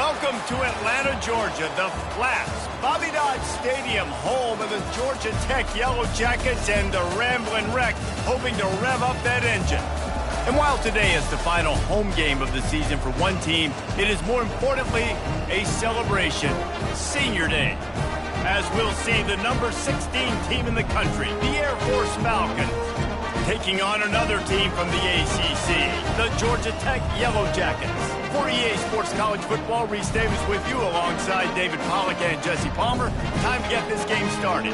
Welcome to Atlanta, Georgia, the Flats, Bobby Dodd Stadium, home of the Georgia Tech Yellow Jackets and the Ramblin' Wreck, hoping to rev up that engine. And while today is the final home game of the season for one team, it is more importantly a celebration, Senior Day. As we'll see the number 16 team in the country, the Air Force Falcons, taking on another team from the ACC, the Georgia Tech Yellow Jackets. For EA Sports College Football, Reese Davis with you alongside David Pollack and Jesse Palmer. Time to get this game started.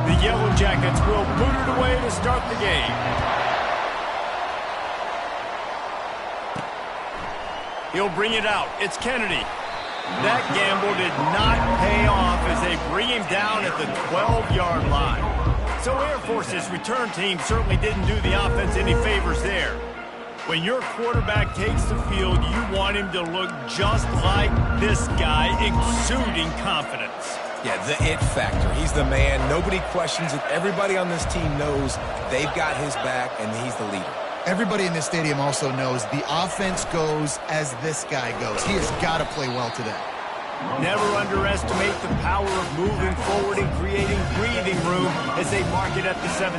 The Yellow Jackets will boot it away to start the game. He'll bring it out. It's Kennedy. That gamble did not pay off as they bring him down at the 12-yard line. So Air Force's return team certainly didn't do the offense any favors there. When your quarterback takes the field, you want him to look just like this guy, exuding confidence. Yeah, the it factor. He's the man. Nobody questions it. Everybody on this team knows they've got his back, and he's the leader. Everybody in this stadium also knows the offense goes as this guy goes. He has got to play well today. Never underestimate the power of moving forward and creating breathing room as they mark it at the 17.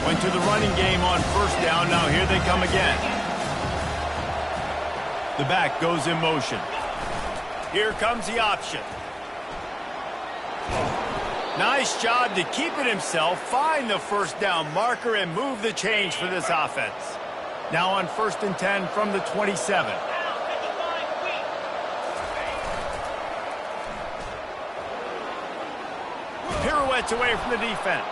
Went to the running game on first down. Now here they come again. The back goes in motion. Here comes the option. Nice job to keep it himself, find the first down marker, and move the change for this offense. Now on 1st and 10 from the 27. Pirouettes away from the defense.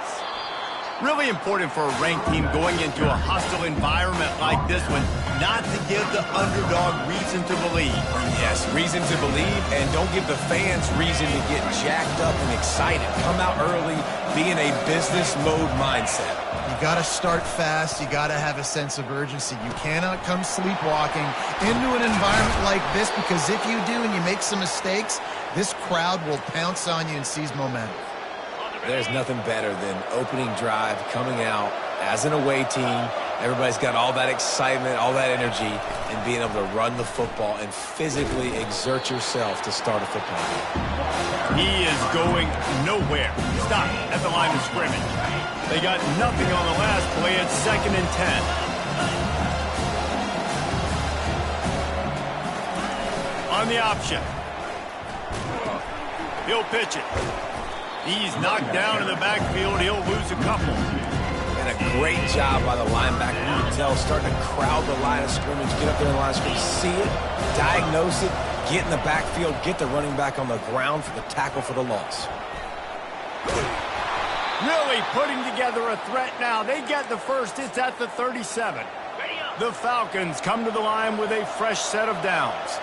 Really important for a ranked team going into a hostile environment like this one, not to give the underdog reason to believe. Yes, reason to believe, and don't give the fans reason to get jacked up and excited. Come out early, be in a business mode mindset. You got to start fast. You got to have a sense of urgency. You cannot come sleepwalking into an environment like this, because if you do and you make some mistakes, this crowd will pounce on you and seize momentum. There's nothing better than opening drive, coming out as an away team. Everybody's got all that excitement, all that energy, and being able to run the football and physically exert yourself to start a football game. He is going nowhere. Stop at the line of scrimmage. They got nothing on the last play. It's 2nd and 10. On the option. He'll pitch it. He's knocked down in the backfield. He'll lose a couple. And a great job by the linebacker. You can tell, starting to crowd the line of scrimmage, get up there in the line of scrimmage, see it, diagnose it, get in the backfield, get the running back on the ground for the tackle for the loss. Really putting together a threat now. They get the first. It's at the 37. The Falcons come to the line with a fresh set of downs.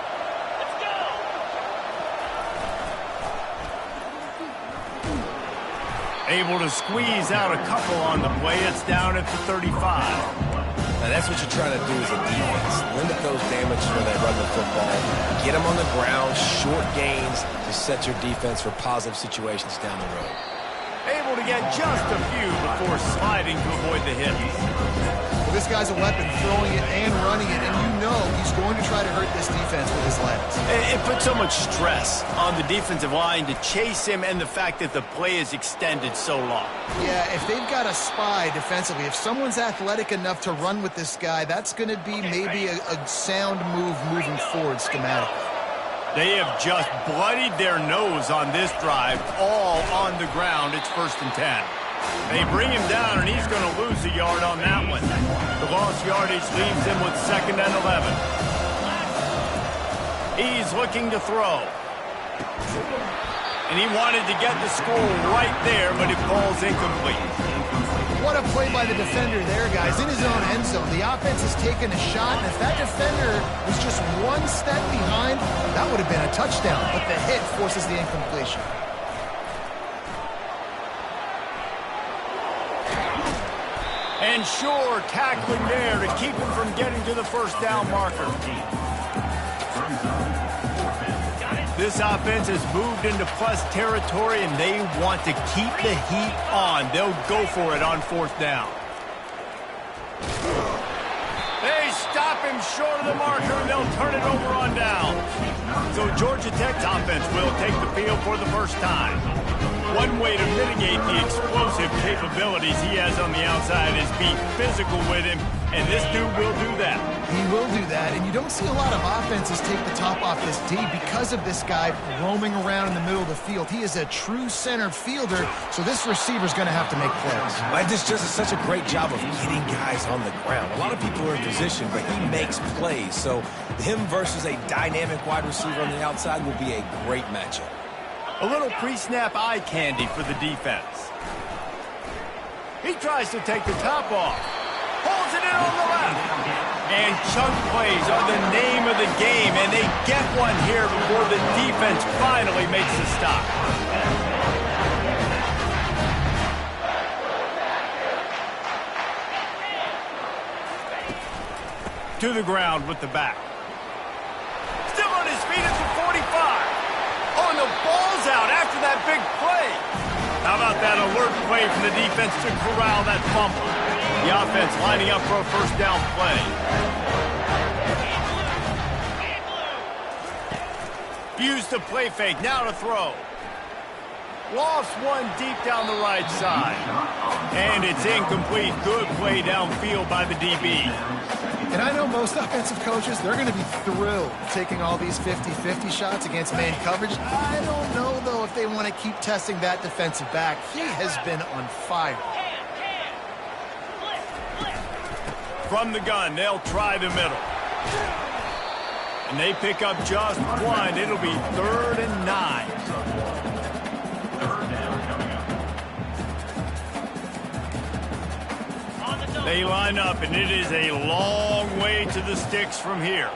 Able to squeeze out a couple on the play. It's down at the 35. Now that's what you're trying to do as a defense. Limit those damages when they run the football. Get them on the ground, short gains to set your defense for positive situations down the road. Able to get just a few before sliding to avoid the hit. Well, this guy's a weapon, throwing it and running it, and you know he's going to try to hurt this defense with his legs. It puts so much stress on the defensive line to chase him, and the fact that the play is extended so long. Yeah, if they've got a spy defensively, if someone's athletic enough to run with this guy, that's going to be maybe a sound move moving forward schematically. They have just bloodied their nose on this drive, all on the ground. It's 1st and 10. They bring him down, and he's going to lose a yard on that one. The lost yardage leaves him with 2nd and 11. He's looking to throw. And he wanted to get the score right there, but it falls incomplete. What a play by the defender there, guys. In his own end zone, the offense has taken a shot, and if that defender was just one step behind, that would have been a touchdown, but the hit forces the incompletion. And sure, tackling there to keep him from getting to the first down marker. This offense has moved into plus territory, and they want to keep the heat on. They'll go for it on 4th down. They stop him short of the marker, and they'll turn it over on down. So Georgia Tech's offense will take the field for the first time. One way to mitigate the explosive capabilities he has on the outside is be physical with him, and this dude will do that. He will do that, and you don't see a lot of offenses take the top off this D because of this guy roaming around in the middle of the field. He is a true center fielder, so this receiver's going to have to make plays. Mike just does such a great job of getting guys on the ground. A lot of people are in position, but he makes plays. So him versus a dynamic wide receiver on the outside will be a great matchup. A little pre-snap eye candy for the defense. He tries to take the top off. Holds it in on the left. And chunk plays are the name of the game, and they get one here before the defense finally makes the stop. To the ground with the back. Still on his feet at the 45. Oh, and the ball's out after that big play. How about that alert play from the defense to corral that fumble? The offense lining up for a first down play. Views the play fake, now to throw. Lofts one deep down the right side. And it's incomplete. Good play downfield by the DB. And I know most offensive coaches, they're going to be thrilled taking all these 50-50 shots against man coverage. I don't know, though, if they want to keep testing that defensive back. He has been on fire. From the gun, they'll try the middle. And they pick up just one. It'll be 3rd and 9. They line up, and it is a long way to the sticks from here.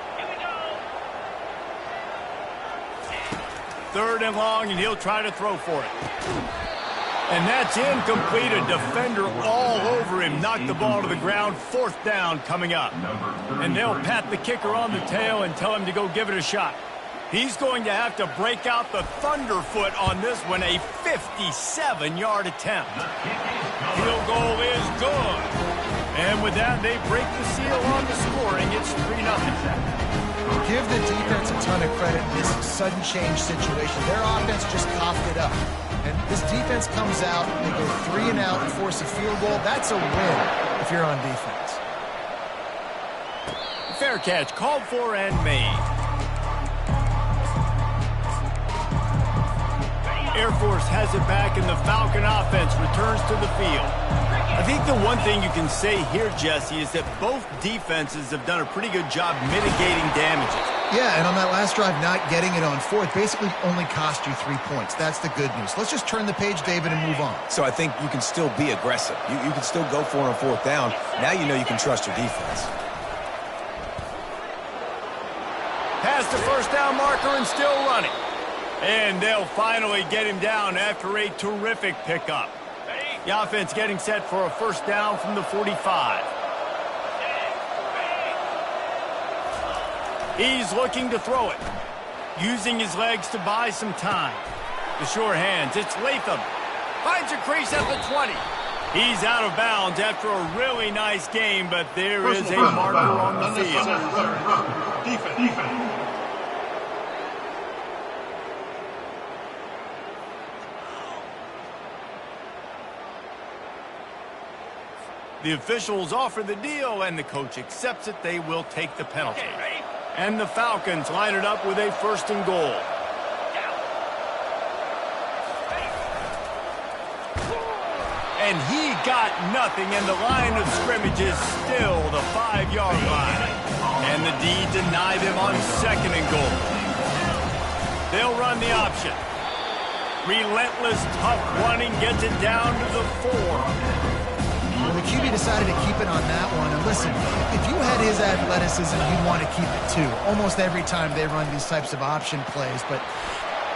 3rd and long, and he'll try to throw for it. And that's incomplete. A defender all over him. Knocked the ball to the ground. 4th down coming up. And they'll pat the kicker on the tail and tell him to go give it a shot. He's going to have to break out the thunderfoot on this one. A 57-yard attempt. Field goal is good. And with that, they break the seal on the scoring. It's 3-0. Give the defense a ton of credit in this sudden change situation. Their offense just coughed it up. And this defense comes out, they go 3 and out and force a field goal. That's a win if you're on defense. Fair catch, called for and made. Air Force has it back, and the Falcon offense returns to the field. I think the one thing you can say here, Jesse, is that both defenses have done a pretty good job mitigating damages. Yeah, and on that last drive, not getting it on 4th basically only cost you 3 points. That's the good news. Let's just turn the page, David, and move on. So I think you can still be aggressive. You can still go for it on 4th down. Now you know you can trust your defense. Past the first down marker and still running. And they'll finally get him down after a terrific pickup. The offense getting set for a first down from the 45. He's looking to throw it. Using his legs to buy some time. The sure hands, it's Latham. Finds a crease at the 20. He's out of bounds after a really nice game, but there is a marker on the field. Defense. The officials offer the deal, and the coach accepts it. They will take the penalty. And the Falcons line it up with a 1st and goal. And he got nothing, and the line of scrimmage is still the 5-yard line. And the D denied him on 2nd and goal. They'll run the option. Relentless, tough running gets it down to the 4. Well, the QB decided to keep it on that one. And listen, if you had his athleticism, you'd want to keep it too. Almost every time they run these types of option plays. But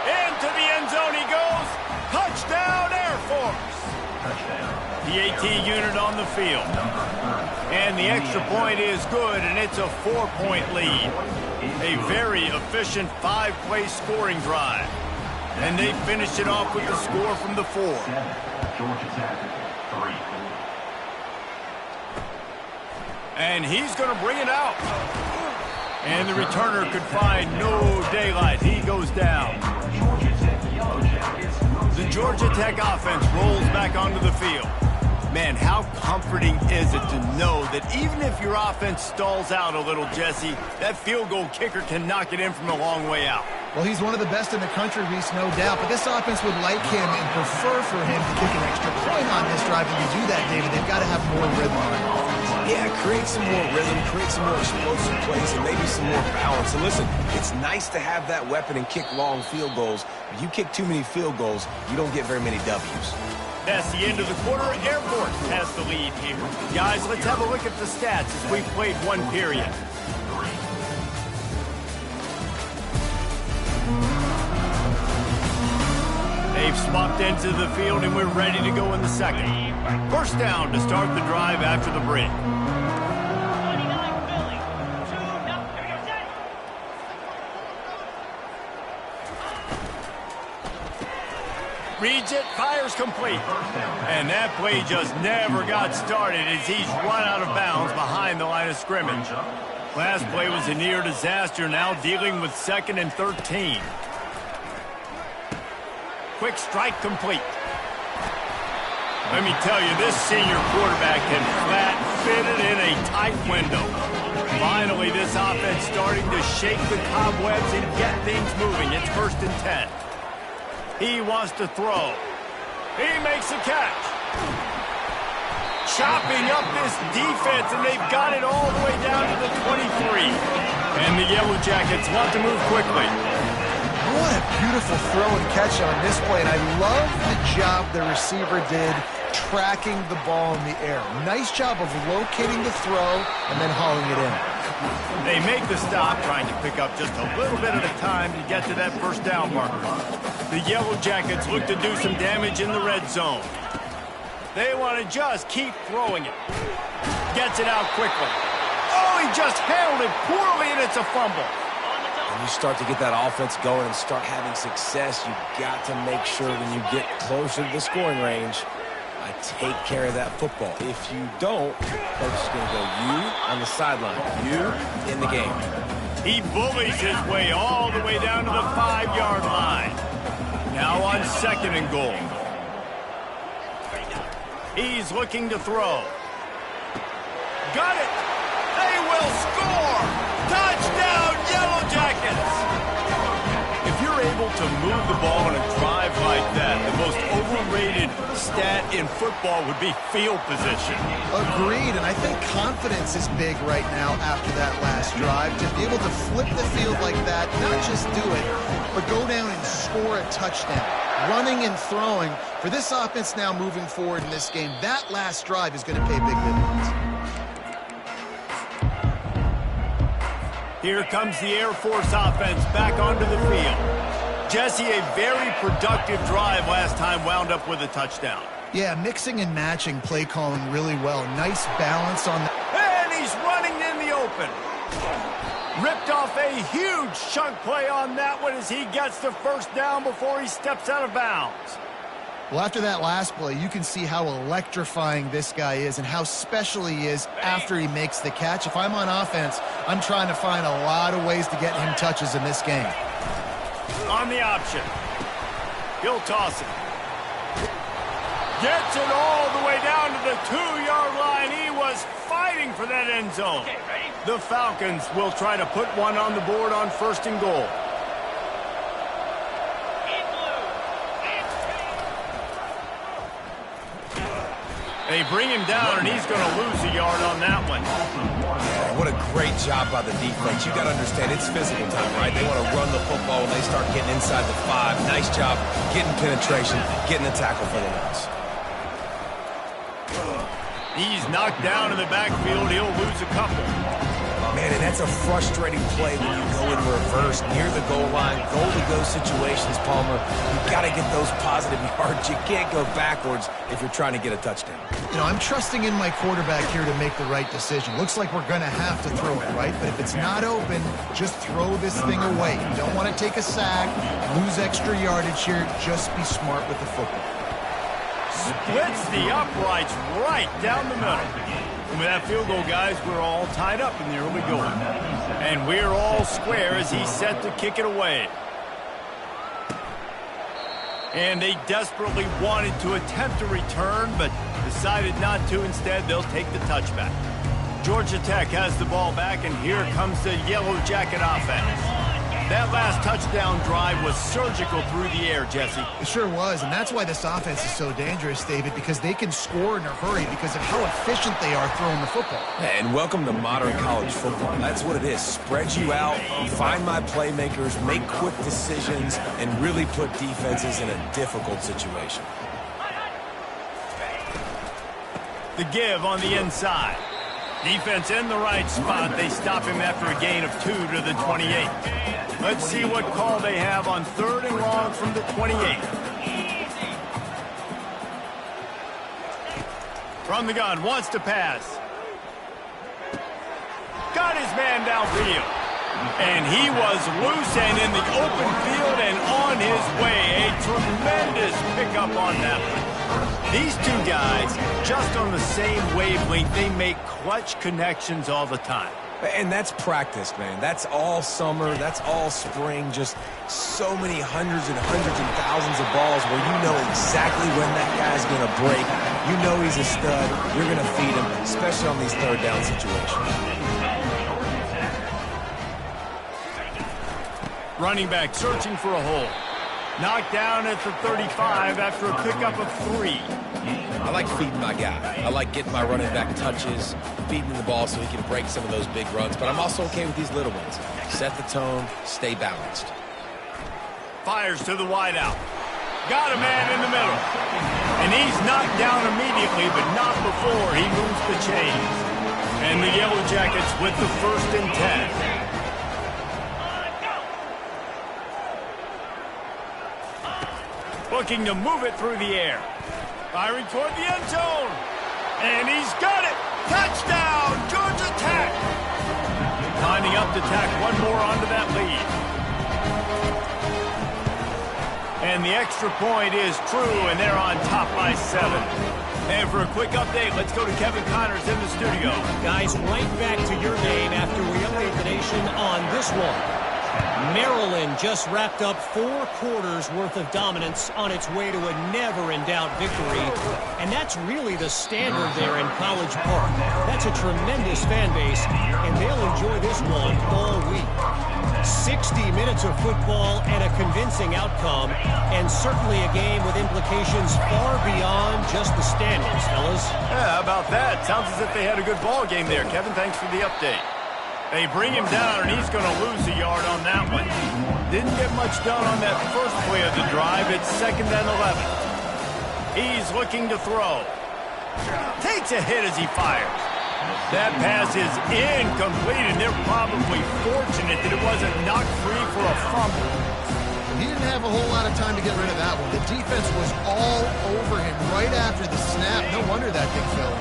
into the end zone he goes. Touchdown, Air Force. Touchdown. the AT unit on the field. And the extra point is good, and it's a 4-point lead. A very efficient 5-play scoring drive. And they finished it off with the score from the 4. Georgia Tech, 3. And he's going to bring it out. And the returner could find no daylight. He goes down. The Georgia Tech offense rolls back onto the field. Man, how comforting is it to know that even if your offense stalls out a little, Jesse, that field goal kicker can knock it in from a long way out. Well, he's one of the best in the country, Reese, no doubt. But this offense would like him and prefer for him to kick an extra point on this drive. And to do that, David, they've got to have more rhythm on offense. Yeah, create some more rhythm, create some more explosive plays, and maybe some more balance. And listen, it's nice to have that weapon and kick long field goals. If you kick too many field goals, you don't get very many W's. That's the end of the quarter. Air Force has the lead here. Guys, let's have a look at the stats as we've played one period. They've swapped into the field, and we're ready to go in the second. First down to start the drive after the break. Reads it, fires complete. And that play just never got started as he's run out of bounds behind the line of scrimmage. Last play was a near disaster, now dealing with 2nd and 13. Quick strike complete. Let me tell you, this senior quarterback can flat fit it in a tight window. Finally, this offense starting to shake the cobwebs and get things moving. It's 1st and 10. He wants to throw. He makes a catch. Chopping up this defense, and they've got it all the way down to the 23. And the Yellow Jackets want to move quickly. What a beautiful throw and catch on this play. And I love the job the receiver did tracking the ball in the air. Nice job of locating the throw and then hauling it in. They make the stop, trying to pick up just a little bit at a time to get to that first down marker. The Yellow Jackets look to do some damage in the red zone. They want to just keep throwing it. Gets it out quickly. Oh, he just handled it poorly, and it's a fumble. When you start to get that offense going and start having success, you've got to make sure when you get closer to the scoring range, I take care of that football. If you don't, coach is going to go you on the sideline, you in the game. He bullies his way all the way down to the 5-yard line. Now on 2nd and goal. He's looking to throw. Got it. They will score. Touchdown, Yellow Jackets. If you're able to move the ball in a drive like that, the most overrated stat in football would be field position. Agreed, and I think confidence is big right now after that last drive. To be able to flip the field like that, not just do it, but go down and score a touchdown. Running and throwing. For this offense now moving forward in this game, that last drive is going to pay big dividends. Here comes the Air Force offense back onto the field. Jesse, a very productive drive last time, wound up with a touchdown. Yeah, mixing and matching play calling really well. Nice balance on that. And he's running in the open. Ripped off a huge chunk play on that one as he gets the first down before he steps out of bounds. Well, after that last play, you can see how electrifying this guy is and how special he is after he makes the catch. If I'm on offense, I'm trying to find a lot of ways to get him touches in this game. On the option. He'll toss it. Gets it all the way down to the 2-yard line. He was fighting for that end zone. The Falcons will try to put one on the board on 1st and goal. They bring him down, and he's going to lose a yard on that one. Yeah, what a great job by the defense. You got to understand, it's physical time, right? They want to run the football when they start getting inside the 5. Nice job getting penetration, getting the tackle for the loss. He's knocked down in the backfield. He'll lose a couple. Man, and that's a frustrating play when you go in reverse near the goal line. Goal-to-go situations, Palmer. You've got to get those positive yards. You can't go backwards if you're trying to get a touchdown. You know, I'm trusting in my quarterback here to make the right decision. Looks like we're going to have to throw it, right? But if it's not open, just throw this thing away. You don't want to take a sack, lose extra yardage here. Just be smart with the football. Splits the uprights right down the middle. And with that field goal, guys, we're all tied up in the early going. And we're all square as he's set to kick it away. And they desperately wanted to attempt a return, but decided not to. Instead, they'll take the touchback. Georgia Tech has the ball back, and here comes the Yellow Jacket offense. That last touchdown drive was surgical through the air, Jesse. It sure was, and that's why this offense is so dangerous, David, because they can score in a hurry because of how efficient they are throwing the football. And welcome to modern college football. That's what it is. Spread you out, find my playmakers, make quick decisions, and really put defenses in a difficult situation. The give on the inside. Defense in the right spot. They stop him after a gain of 2 to the 28. Let's see what call they have on 3rd and long from the 28. From the gun, wants to pass. Got his man downfield. And he was loose and in the open field and on his way. A tremendous pickup on that one. These two guys, just on the same wavelength, they make clutch connections all the time. And that's practice, man. That's all summer. That's all spring. Just so many hundreds and thousands of balls where you know exactly when that guy's going to break. You know he's a stud. You're going to feed him, especially on these third down situations. Running back searching for a hole. Knocked down at the 35 after a pickup of 3. I like feeding my guy. I like getting my running back touches, feeding him the ball so he can break some of those big runs. But I'm also okay with these little ones. Set the tone, stay balanced. Fires to the wideout. Got a man in the middle. And he's knocked down immediately, but not before he moves the chains. And the Yellow Jackets with the 1st and 10. Looking to move it through the air. Firing toward the end zone. And he's got it. Touchdown, Georgia Tech. Lining up to tack one more onto that lead. And the extra point is true, and they're on top by 7. And for a quick update, let's go to Kevin Connors in the studio. Guys, right back to your game after we update the nation on this one. Maryland just wrapped up 4 quarters worth of dominance on its way to a never-in-doubt victory. And that's really the standard there in College Park. That's a tremendous fan base, and they'll enjoy this one all week. 60 minutes of football and a convincing outcome, and certainly a game with implications far beyond just the standings, fellas. Yeah, how about that? Sounds as if they had a good ball game there. Kevin, thanks for the update. They bring him down, and he's going to lose a yard on that one. Didn't get much done on that first play of the drive. It's 2nd and 11. He's looking to throw. Takes a hit as he fires. That pass is incomplete, and they're probably fortunate that it wasn't knocked free for a fumble. He didn't have a whole lot of time to get rid of that one. The defense was all over him right after the snap. No wonder that thing fell.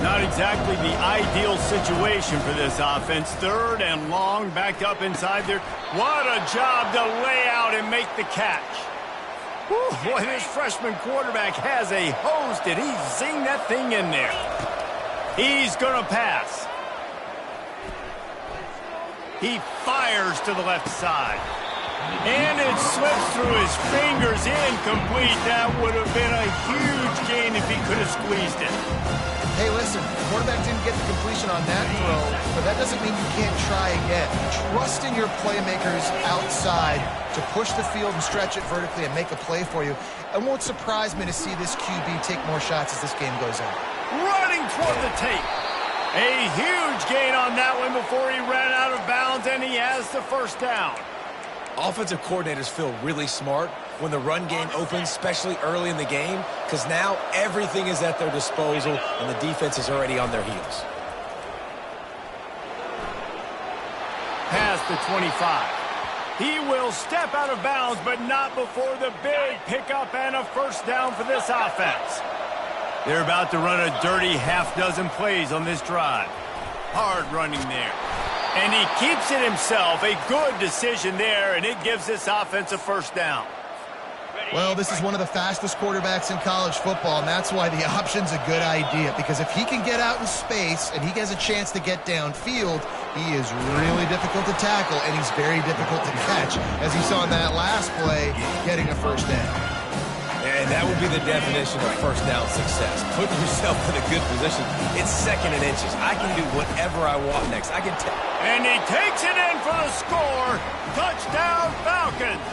Not exactly the ideal situation for this offense. 3rd and long, backed up inside there. What a job to lay out and make the catch. Whew, boy, this freshman quarterback has a hose. Did he zing that thing in there? He's going to pass. He fires to the left side. And it slips through his fingers, incomplete. That would have been a huge gain if he could have squeezed it. Hey, listen, the quarterback didn't get the completion on that throw, but that doesn't mean you can't try again. Trust in your playmakers outside to push the field and stretch it vertically and make a play for you. It won't surprise me to see this QB take more shots as this game goes on. Running toward the tape. A huge gain on that one before he ran out of bounds, and he has the 1st down. Offensive coordinators feel really smart when the run game opens, especially early in the game, because now everything is at their disposal and the defense is already on their heels. past the 25. He will step out of bounds, but not before the big pickup and a first down for this offense. They're about to run a dirty half-dozen plays on this drive. Hard running there. And he keeps it himself. A good decision there, and it gives this offense a first down. Well, this is one of the fastest quarterbacks in college football, and that's why the option's a good idea. Because if he can get out in space and he has a chance to get downfield, he is really difficult to tackle, and he's very difficult to catch, as you saw in that last play, getting a first down. And that would be the definition of first down success. Putting yourself in a good position. It's second and inches. I can do whatever I want next. I can and he takes it in for the score. Touchdown, Falcons.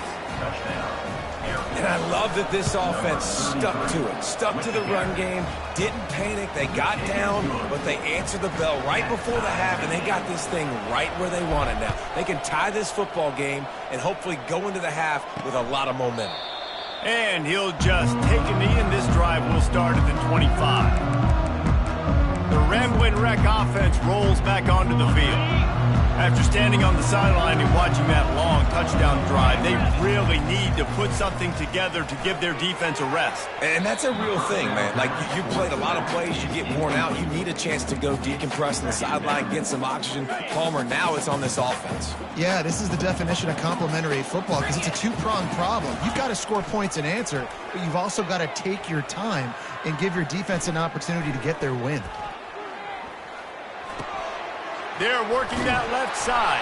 And I love that this offense stuck to it. Stuck to the run game. Didn't panic. They got down, but they answered the bell right before the half, and they got this thing right where they want it now. They can tie this football game and hopefully go into the half with a lot of momentum. And he'll just take a knee, and this drive will start at the 25. The Ramblin' Wreck offense rolls back onto the field. After standing on the sideline and watching that long touchdown drive, they really need to put something together to give their defense a rest. And that's a real thing, man. Like, you played a lot of plays, you get worn out, you need a chance to go decompress on the sideline, get some oxygen. Palmer, now it's on this offense. Yeah, this is the definition of complementary football because it's a two-pronged problem. You've got to score points and answer, but you've also got to take your time and give your defense an opportunity to get their win. They're working that left side.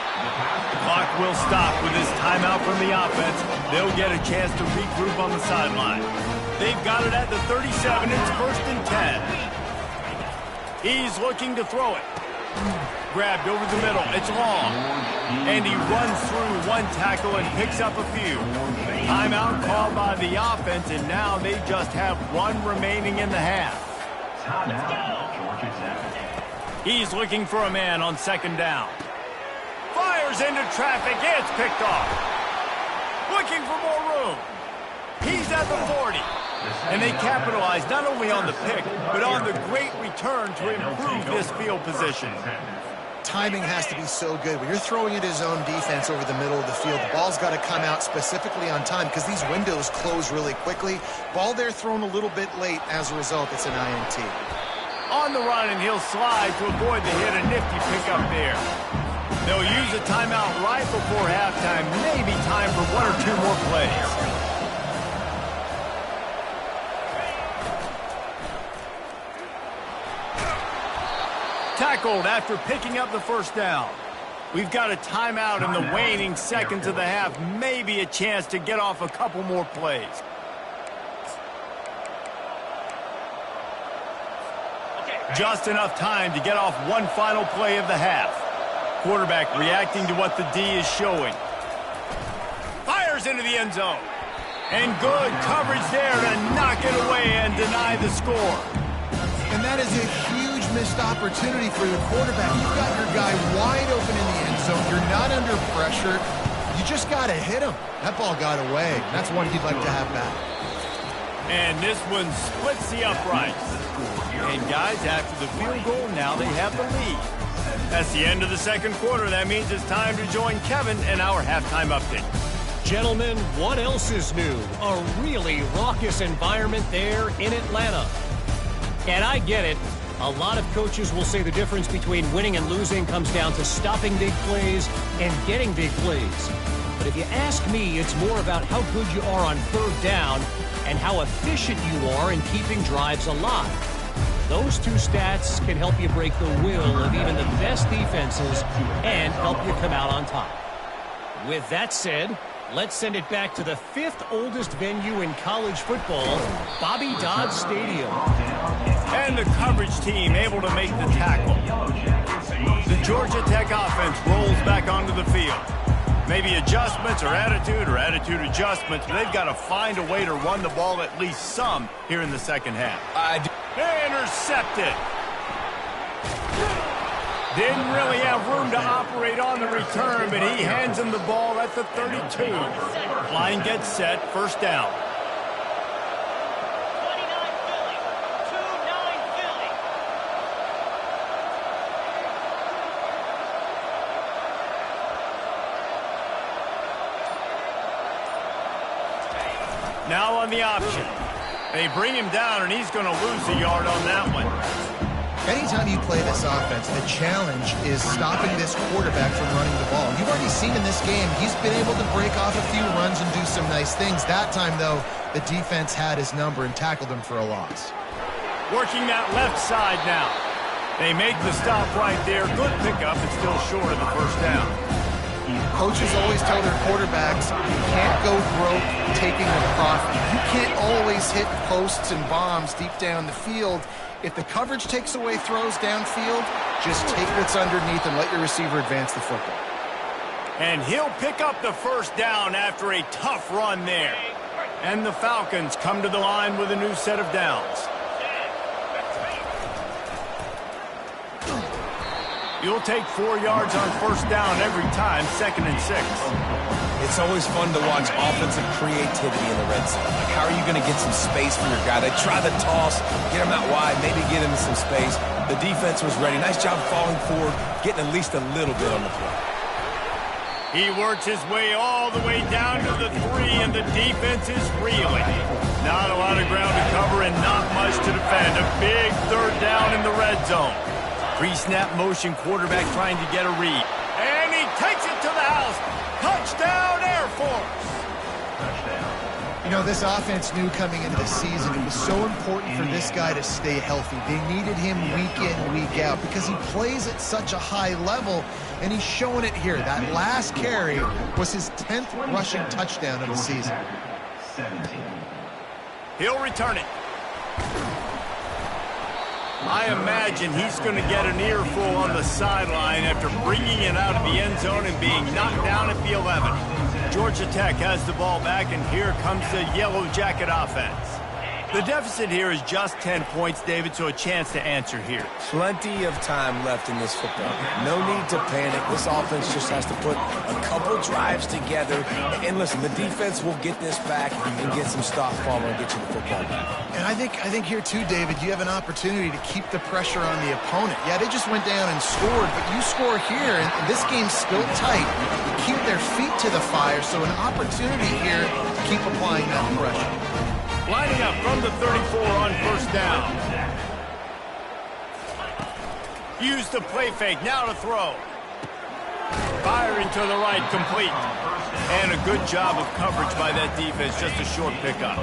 The clock will stop with this timeout from the offense. They'll get a chance to regroup on the sideline. They've got it at the 37. It's 1st and 10. He's looking to throw it. Grabbed over the middle. It's long. And he runs through one tackle and picks up a few. Timeout called by the offense, and now they just have one remaining in the half. Georgia Tech. He's looking for a man on 2nd down. Fires into traffic. It's picked off. Looking for more room. He's at the 40. And they capitalize not only on the pick, but on the great return to improve this field position. Timing has to be so good. When you're throwing at his own defense over the middle of the field, the ball's got to come out specifically on time because these windows close really quickly. Ball there thrown a little bit late. As a result, it's an INT. On the run, and he'll slide to avoid the hit. A nifty pickup there. They'll use a timeout right before halftime. Maybe time for one or two more plays. Tackled after picking up the first down. We've got a timeout in the waning seconds of the half. Maybe a chance to get off a couple more plays. Just enough time to get off one final play of the half. Quarterback reacting to what the D is showing. Fires into the end zone. And good coverage there to knock it away and deny the score. And that is a huge missed opportunity for the quarterback. You've got your guy wide open in the end zone. You're not under pressure. You just got to hit him. That ball got away. That's one he'd like to have back. And this one splits the uprights. And guys, after the field goal, now they have the lead. That's the end of the second quarter. That means it's time to join Kevin in our halftime update. Gentlemen, what else is new? A really raucous environment there in Atlanta. And I get it. A lot of coaches will say the difference between winning and losing comes down to stopping big plays and getting big plays. But if you ask me, it's more about how good you are on 3rd down and how efficient you are in keeping drives alive. Those two stats can help you break the will of even the best defenses and help you come out on top. With that said, let's send it back to the 5th oldest venue in college football, Bobby Dodd Stadium. And the coverage team able to make the tackle. The Georgia Tech offense rolls back onto the field. Maybe adjustments or attitude adjustments, but they've got to find a way to run the ball at least some here in the second half. Intercepted. Didn't really have room to operate on the return, but he hands him the ball at the 32. Line gets set, 1st down. Now on the option. They bring him down, and he's going to lose a yard on that one. Anytime you play this offense, the challenge is stopping this quarterback from running the ball. You've already seen in this game, he's been able to break off a few runs and do some nice things. That time, though, the defense had his number and tackled him for a loss. Working that left side now. They make the stop right there. Good pickup, but still short of the first down. Coaches always tell their quarterbacks, you can't go broke taking the profit. You can't always hit posts and bombs deep down the field. If the coverage takes away throws downfield, just take what's underneath and let your receiver advance the football. And he'll pick up the first down after a tough run there. And the Falcons come to the line with a new set of downs. You'll take 4 yards on first down every time, 2nd and 6. It's always fun to watch offensive creativity in the red zone. Like, how are you going to get some space for your guy? They try the toss, get him out wide, maybe get him some space. The defense was ready. Nice job falling forward, getting at least a little bit on the play. He works his way all the way down to the 3, and the defense is reeling. Not a lot of ground to cover and not much to defend. A big 3rd down in the red zone. Pre-snap motion, quarterback trying to get a read. And he takes it to the house. Touchdown, Air Force. You know, this offense knew coming into the season it was so important for this guy to stay healthy. They needed him week in, week out because he plays at such a high level, and he's showing it here. That last carry was his 10th rushing touchdown of the season. He'll return it. I imagine he's going to get an earful on the sideline after bringing it out of the end zone and being knocked down at the 11. Georgia Tech has the ball back, and here comes the Yellow Jacket offense. The deficit here is just 10 points, David, so a chance to answer here. Plenty of time left in this football game. No need to panic. This offense just has to put a couple drives together. And listen, the defense will get this back and get some stop form and get you the football back. And I think here too, David, you have an opportunity to keep the pressure on the opponent. Yeah, they just went down and scored, but you score here, and this game's still tight. You keep their feet to the fire, so an opportunity here to keep applying that pressure. Lining up from the 34 on first down. Use the play fake, now to throw. Firing to the right, complete. And a good job of coverage by that defense, just a short pickup.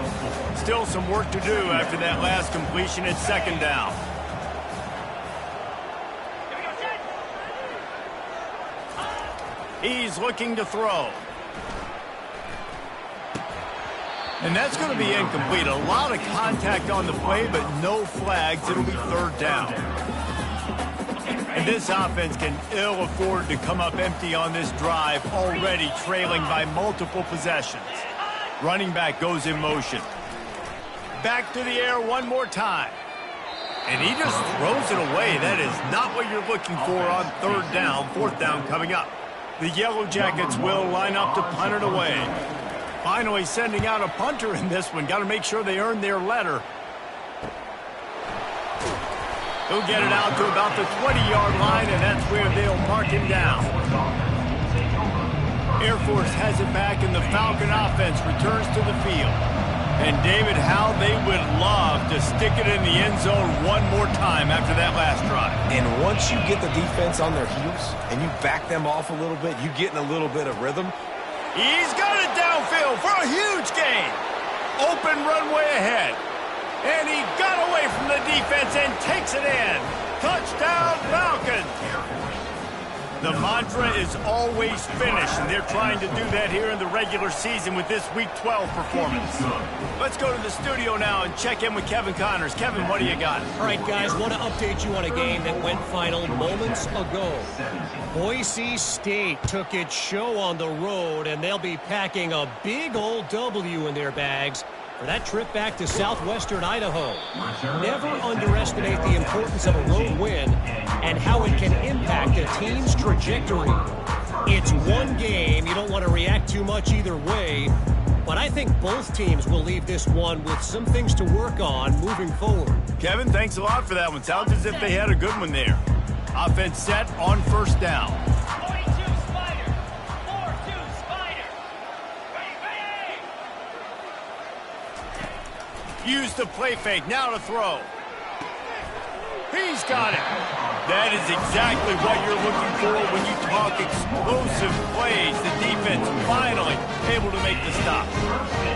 Still some work to do after that last completion at 2nd down. He's looking to throw. And that's going to be incomplete. A lot of contact on the play, but no flags. It'll be 3rd down. And this offense can ill afford to come up empty on this drive, already trailing by multiple possessions. Running back goes in motion. Back to the air one more time. And he just throws it away. That is not what you're looking for on 3rd down. 4th down coming up. The Yellow Jackets will line up to punt it away. Finally sending out a punter in this one. Got to make sure they earn their letter. He'll get it out to about the 20-yard line, and that's where they'll mark him down. Air Force has it back, and the Falcon offense returns to the field. And, David, how they would love to stick it in the end zone one more time after that last drive. And once you get the defense on their heels and you back them off a little bit, you get in a little bit of rhythm. He's got it downfield for a huge gain. Open runway ahead. And he got away from the defense and takes it in. Touchdown, Falcons. The mantra is always finish, and they're trying to do that here in the regular season with this Week 12 performance. Let's go to the studio now and check in with Kevin Connors. Kevin, what do you got? All right, guys, want to update you on a game that went final moments ago. Boise State took its show on the road, and they'll be packing a big old W in their bags for that trip back to southwestern Idaho. Never underestimate the importance of a road win and how it can impact a team's trajectory. It's one game. You don't want to react too much either way, but I think both teams will leave this one with some things to work on moving forward. Kevin, thanks a lot for that one. Sounds as if they had a good one there. Offense set on first down. Use the play fake. Now to throw. He's got it. That is exactly what you're looking for when you talk explosive plays. The defense finally able to make the stop.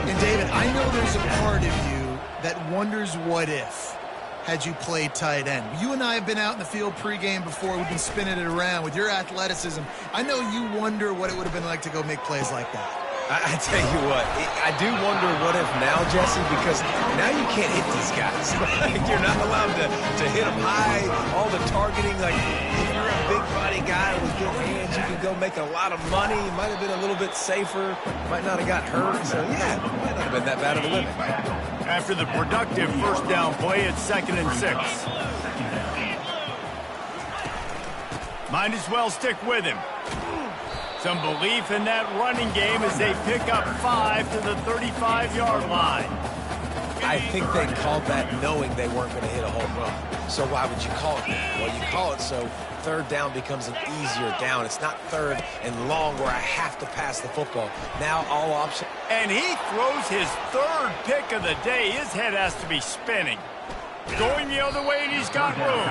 And David, I know there's a part of you that wonders what if had you played tight end. You and I have been out in the field pregame before. We've been spinning it around with your athleticism. I know you wonder what it would have been like to go make plays like that. I tell you what, I do wonder what if now, Jesse, because now you can't hit these guys. You're not allowed to hit them high, all the targeting. Like, if you're a big body guy with good hands, you can go make a lot of money. It might have been a little bit safer. Might not have got hurt. So, yeah, it might not have been that bad of a limit. After the productive first down play, it's 2nd and 6. Might as well stick with him. Some belief in that running game as they pick up 5 to the 35-yard line. I think they called that knowing they weren't going to hit a home run. So why would you call it that? Well, you call it so 3rd down becomes an easier down. It's not 3rd and long where I have to pass the football. Now all option. And he throws his 3rd pick of the day. His head has to be spinning. Going the other way, and he's got room.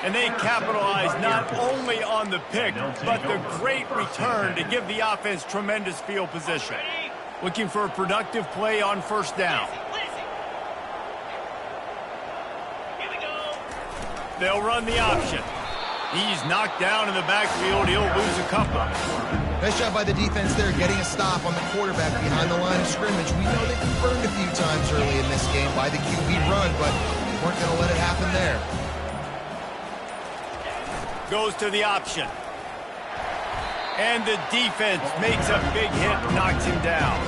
And they capitalize not only on the pick, but the great return to give the offense tremendous field position. Looking for a productive play on 1st down. They'll run the option. He's knocked down in the backfield. He'll lose a couple. Nice job by the defense there, getting a stop on the quarterback behind the line of scrimmage. We know they confirmed a few times early in this game by the QB run, but weren't going to let it happen there. Goes to the option. And the defense makes a big hit, knocks him down.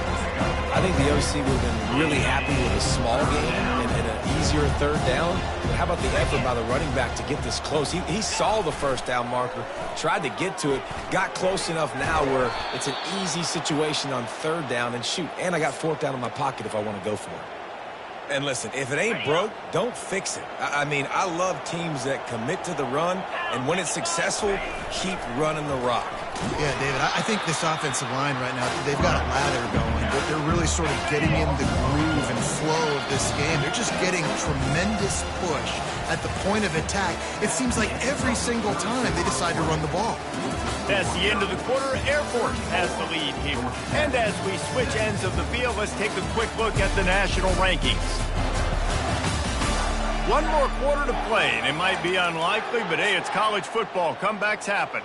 I think the OC would have been really happy with a small game and an easier 3rd down. But how about the effort by the running back to get this close? He saw the 1st down marker, tried to get to it, got close enough now where it's an easy situation on 3rd down, and shoot, and I got 4th down in my pocket if I want to go for it. And listen, if it ain't broke, don't fix it. I mean, I love teams that commit to the run, and when it's successful, keep running the rock. Yeah, David, I think this offensive line right now, they've got a ladder going, but they're really sort of getting in the groove and flow of this game. They're just getting tremendous push at the point of attack. It seems like every single time they decide to run the ball. That's the end of the quarter. Air Force has the lead here. And as we switch ends of the field, let's take a quick look at the national rankings. One more quarter to play, and it might be unlikely, but hey, it's college football. Comebacks happen.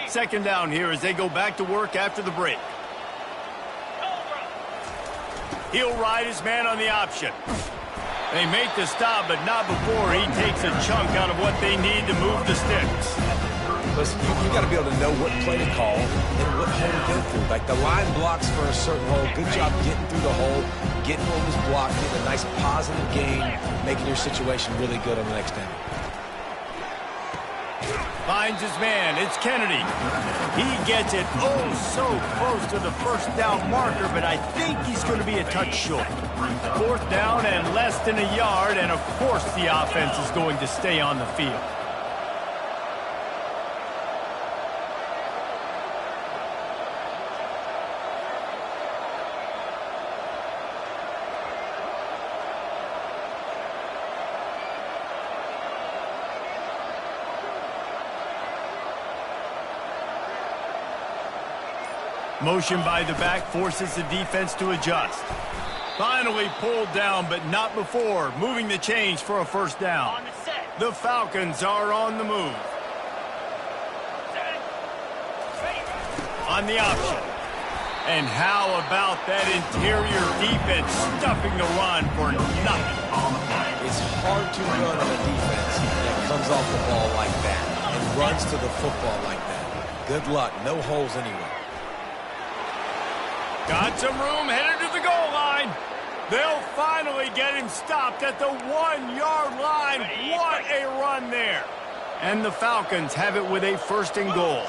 2nd down here as they go back to work after the break. He'll ride his man on the option. They make the stop, but not before he takes a chunk out of what they need to move the sticks. Listen, you got to be able to know what play to call and what hole to go through. Like the line blocks for a certain hole. Good job getting through the hole, getting what was blocked, getting a nice positive gain, making your situation really good on the next down. Finds his man. It's Kennedy. He gets it so close to the 1st down marker, but I think he's going to be a touch short. 4th down and less than a yard, and of course the offense is going to stay on the field. Motion by the back forces the defense to adjust. Finally pulled down, but not before. Moving the chains for a 1st down. The Falcons are on the move. On the option. And how about that interior defense stuffing the run for nothing? It's hard to run on a defense that comes off the ball like that and runs to the football like that. Good luck. No holes anywhere. Got some room, headed to the goal line. They'll finally get him stopped at the 1-yard line. What a run there. And the Falcons have it with a 1st and goal.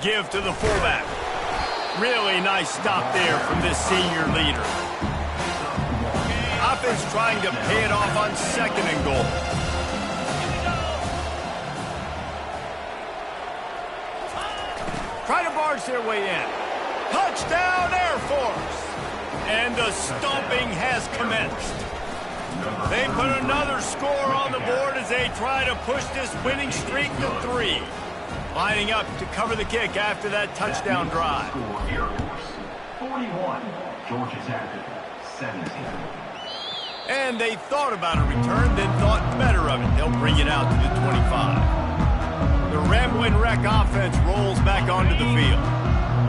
Give to the fullback. Really nice stop there from this senior leader. Offense trying to pay it off on 2nd and goal. Try to barge their way in. Touchdown, Air Force! And the stomping has commenced. They put another score on the board as they try to push this winning streak to 3. Lining up to cover the kick after that touchdown drive. 41, Georgia Tech, 17. And they thought about a return, then thought better of it. They'll bring it out to the 25. The Ramblin' Wreck offense rolls back onto the field.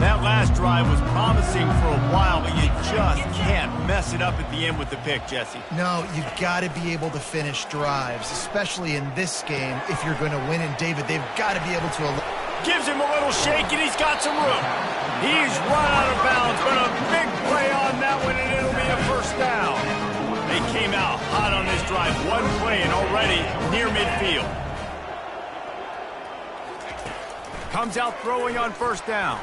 That last drive was promising for a while, but you just can't mess it up at the end with the pick, Jesse. No, you've got to be able to finish drives, especially in this game. If you're going to win, and David, they've got to be able to... Gives him a little shake, and he's got some room. He's run out of bounds, but a big play on that one, and it'll be a first down. They came out hot on this drive. One play and already near midfield. Comes out throwing on first down.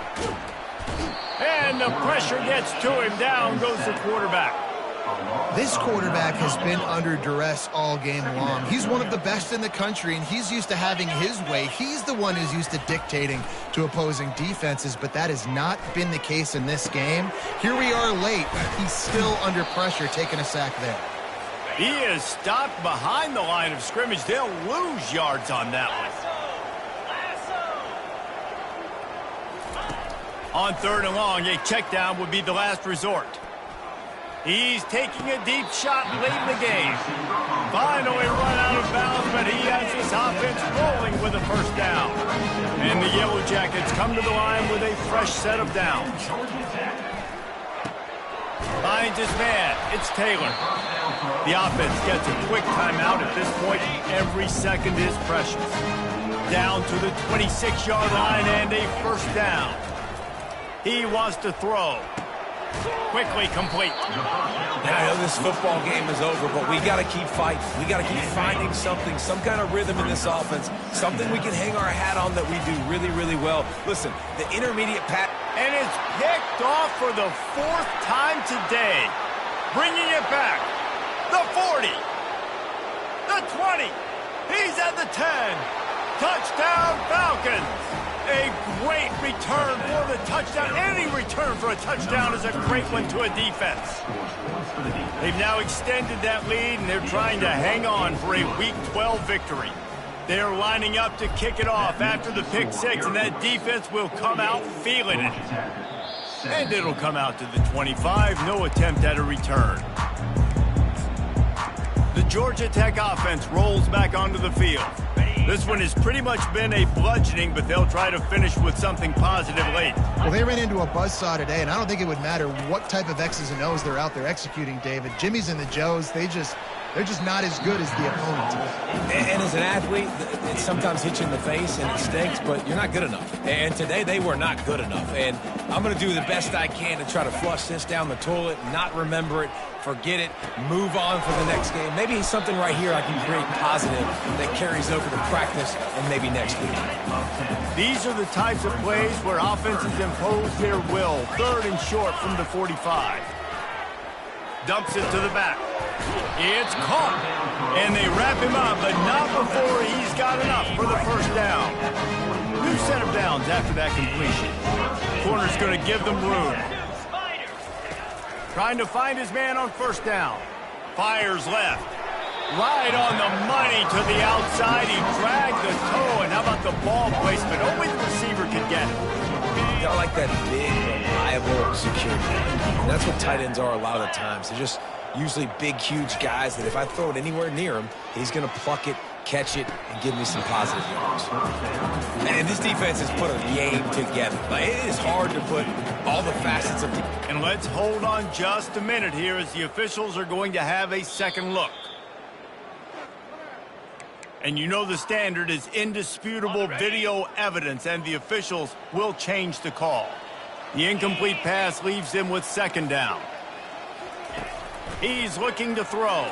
And the pressure gets to him. Down goes the quarterback. This quarterback has been under duress all game long. He's one of the best in the country, and he's used to having his way. He's the one who's used to dictating to opposing defenses, but that has not been the case in this game. Here we are late. He's still under pressure, taking a sack there. He is stopped behind the line of scrimmage. They'll lose yards on that one. On 3rd and long, a check down would be the last resort. He's taking a deep shot late in the game. Finally run out of bounds, but he has this offense rolling with a first down. And the Yellow Jackets come to the line with a fresh set of downs. Finds his man. It's Taylor. The offense gets a quick timeout at this point. Every second is precious. Down to the 26-yard line and a first down. He wants to throw. Quickly complete. And I know this football game is over, but we got to keep fighting. We got to keep finding something, some kind of rhythm in this offense, something we can hang our hat on that we do really, really well. Listen, the intermediate pass. And it's picked off for the 4th time today. Bringing it back. The 40. The 20. He's at the 10. Touchdown Falcons. A great return for the touchdown. Any return for a touchdown is a great one to a defense. They've now extended that lead, and they're trying to hang on for a Week 12 victory. They're lining up to kick it off after the pick 6, and that defense will come out feeling it. And it'll come out to the 25. No attempt at a return. The Georgia Tech offense rolls back onto the field. This one has pretty much been a bludgeoning, but they'll try to finish with something positive late. Well, they ran into a buzzsaw today, and I don't think it would matter what type of X's and O's they're out there executing, David. Jimmy's and the Joes, they're just not as good as the opponent. And as an athlete, it sometimes hits you in the face and it stinks, but you're not good enough. And today they were not good enough. And I'm going to do the best I can to try to flush this down the toilet, not remember it, forget it, move on for the next game. Maybe something right here I can create positive that carries over to practice and maybe next week. These are the types of plays where offenses impose their will. 3rd and short from the 45. Dumps it to the back. It's caught. And they wrap him up, but not before he's got enough for the first down. New set of downs after that completion. Corner's going to give them room. Trying to find his man on first down. Fires left. Right on the money to the outside. He dragged the toe, and how about the ball placement? Only the receiver could get it. You got like that big, reliable security. And that's what tight ends are a lot of the times. They're just usually big, huge guys that if I throw it anywhere near him, he's going to pluck it, catch it, and give me some positive yards. And this defense has put a game together. Like, it is hard to put all the facets of the... And let's hold on just a minute here as the officials are going to have a second look. And you know the standard is indisputable video evidence, and the officials will change the call. The incomplete pass leaves him with second down. He's looking to throw.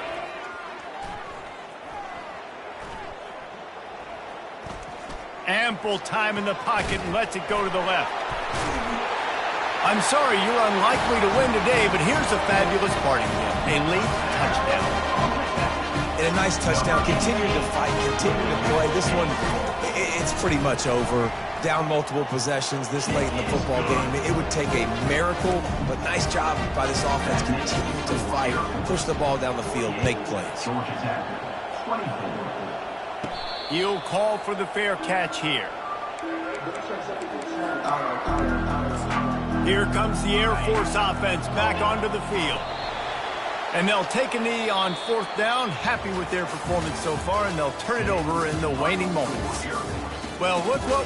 Ample time in the pocket and lets it go to the left. I'm sorry you're unlikely to win today, but here's a fabulous parting gift. A late touchdown. and a nice touchdown. Continue to fight, continue to play. This one, it's pretty much over. Down multiple possessions this late in the football game. It would take a miracle, but nice job by this offense. Continue to fight, push the ball down the field, make plays. Georgia Tech, 24. He'll call for the fair catch here. Here comes the Air Force offense back onto the field. And they'll take a knee on 4th down, happy with their performance so far, and they'll turn it over in the waning moments. Well, look what